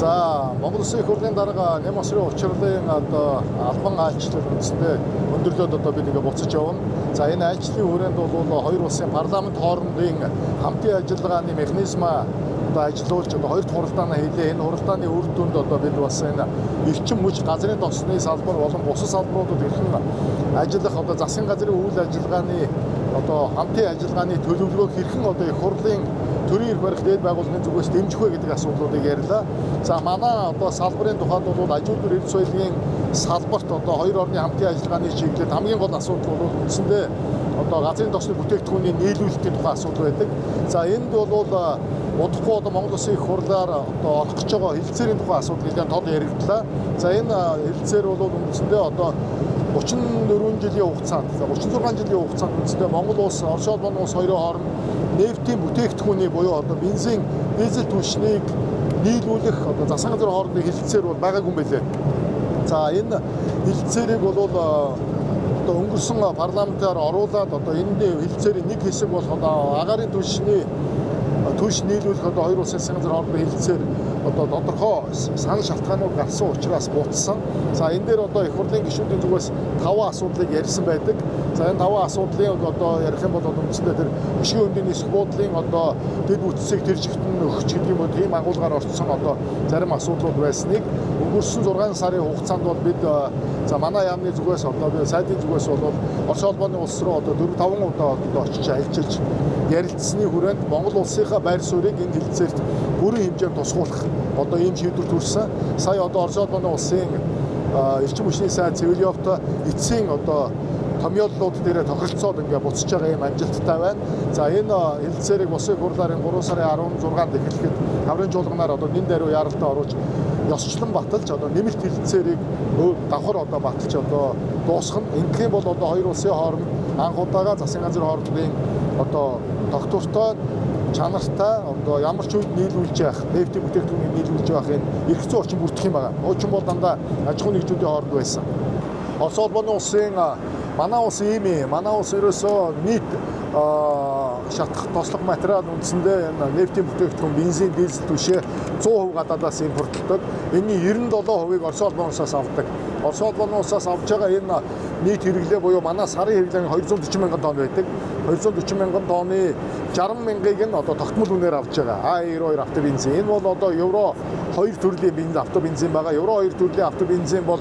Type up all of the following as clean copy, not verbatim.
За Монгол Улсын их хурлын дарга нэм осрын учрлын албан айлчлал үндсэндээ өндөрлөөд бид ингээ буцаж явна. За энэ айлчлалын хүрээнд бол хоёр улсын парламент хоорондын хамтын ажиллагааны механизм ажиллуулж хоёр дахь хуралдаанаа хийлээ. Энэ хуралдааны үр дүнд бид бас энэ эрчим хүч газрын тосны салбар болон бусад салбаруудад хэрхэн ажиллах засгийн газрын үйл ажиллагааны хамтын ажиллагааны төлөвлөгөөг хэрхэн их хурлын төрийн эрх барих дээд байгууллагын зүгээс дэмжих вэ гэдэг асуудлуудыг ярьлаа. За манай салбарын тухайд бол аж үйлдвэр эрх соёлын салбарт хоёр орны хамтын ажиллагааны чиглэлд хамгийн гол асуудал бол үндсэндээ газрын тосны бүтээгдэхүүний нийлүүлэлтийн тухай асуудал байдаг. За энд бол удахгүй Монгол Улсын их хурлаар олох гэж байгаа хэлэлцээрийн тухай асуудал нэлээд тод яригдлаа. За энэ хэлэлцээр бол үндсэндээ 34 жилийн хугацаанд 36 жилийн хугацаанд үндсэндээ Монгол улс, Орос улбаны улс хоёрын хооронд нефтийн бүтээгдэхүүний буюу бензин, дизель түвшнийг нийлүүлэх засгийн газрын хоорондын хэлэлцээр бол байгаагүй юм билээ. За энэ хэлэлцээрийг бол өнгөрсөн парламентаар оруулаад энэ хэлэлцээрийн нэг хэсэг бол агаарын түвш нийлүүлэх хоёр улсын засгийн газрын хоорондын хэлэлцээр тодорхой санал шалтгаанууд гарсан учраас буцсан. За энэ дээр их хурлын гишүүдийн зүгээс 5 асуудлыг ярьсан байдаг. За энэ 5 асуудлыг ярих юм бол үндсэндээ тэр өшгийн хөндийн нисэх буудлын дэд бүтцийг тэржигтэн өгч гэдэг юм уу тийм агуулгаар орцсон зарим асуудлууд байсныг өнгөрсөн 6 сарын хугацаанд бол бид манай яамны зүгээс сайдын зүгээс бол Орос улбаны улс руу 4-5 удаа очиж альчилж ярилцсны хүрээнд Монгол улсынхаа байр суурийг энэ хэлэлцээрт бүрэн хэмжээнд тусгуулах ийм шийдвэр төрсөн. Сая Орос улбаны улсын эрчим хүчний сайд Цэвэлёвт эцсийн томьёоллууд дээр тохиролцоод буцаж байгаа юм амжилттай байна. За энэ хэлэлцээрийг Улсын их хурлаар 3 сарын 16-нд эхлэхэд хаврын жуулганаар нэн даруй яралтай оруулж ёсчлон баталж нэмэлт хэлэлцээрийг давхар баталж дуусгах нь. Ингэх юм бол хоёр улсын хооронд анх удаага засгийн газрын хоорондын тогтвортой чанартай ямар ч үед нийлүүлж явах, нефтийн бүтээгдэхүүнийг нийлүүлж явах энэ эрх зүйн орчин бүрдэх юм байна. Хуучин бол дандаа аж ахуйн нэгжүүдийн хооронд байсан. Орос улбаны улсын манай улс ийм юм. Манай улс ерөөсөө нийт шатах тослох материал үндсэндээ энэ нефтийн бүтээгдэхүүн, бензин, дизель түвшээ 100% гадаадаас импортлдог. Энийн 97%-ыг Орос улбаны улсаас авдаг. Орос улбаны улсаас авж байгаа энэ нийт хэрэглээ буюу манай сарын хэрэглээ 240 мянган тонн байдаг. 240 мянган тонны 60 мянгаыг нь тогтмол үнээр авч байгаа. А92 автобензин. Энэ бол евро 2 төрлийн автобензин байгаа. Евро 2 төрлийн автобензин бол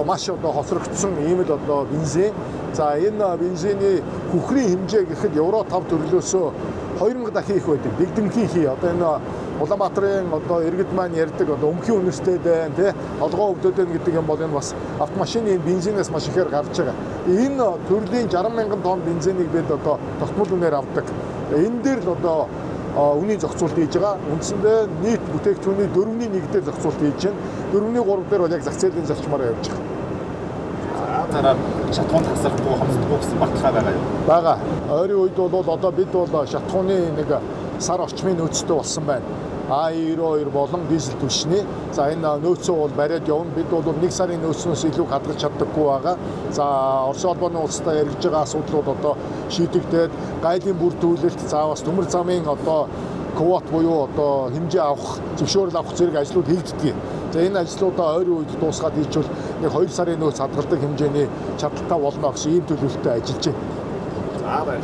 маш хоцрогдсон ийм л бензин. За энэ бензиний хөхрийн хэмжээ гэхэд евро 5 төрлөөсөө 2000 дахин их байдаг. Дэгдэмхийн хий энэ Улаанбаатарын иргэд маань ярьдаг өмхийн үнэстэй байна тий толгоо өвдөд байна гэдэг юм бол энэ бас автомашины бензинээс маш ихээр гарч байгаа. Энэ төрлийн 60 мянган тонн бензинийг бид тогтмол үнээр авдаг. Энэ дээр л үнийн зохицуулт хийж байгаа. Үндсэндээ нийт бүтээгдэхүүний 4-1 дээр зохицуулт хийж байна. 4-3 дээр бол яг зах зээлийн зарчмаар явж байгаа. Дараа шатхуунд тасрахгүй хомсдгүй гэсэн баталгаа байгаа юу? Бага. Ойрын үед бол бид шатхууны нэг сар орчмын нөөцтэй болсон байна. А92 болон дизель түвшний. За энэ нөөцөө бол бариад явна. Бид бол 1 сарын нөөцнөөс илүү хадгалж чаддаггүй байгаа. За Орос улбаны улстай яригдж байгаа асуудлууд шийдэгдээд гайлын бүр төлөлт заавас төмөр замын квот буюу хэмжээ авах, зөвшөөрөл авах зэрэг ажлууд хийгддэг. За энэ ажлуудаа ойрын үед дуусгаад ийчвэл нэг 2 сарын нөөц хадгалдаг хэмжээний чадaltaй болно гэсэн ийм төлөвлөлтөд ажиллаж байна.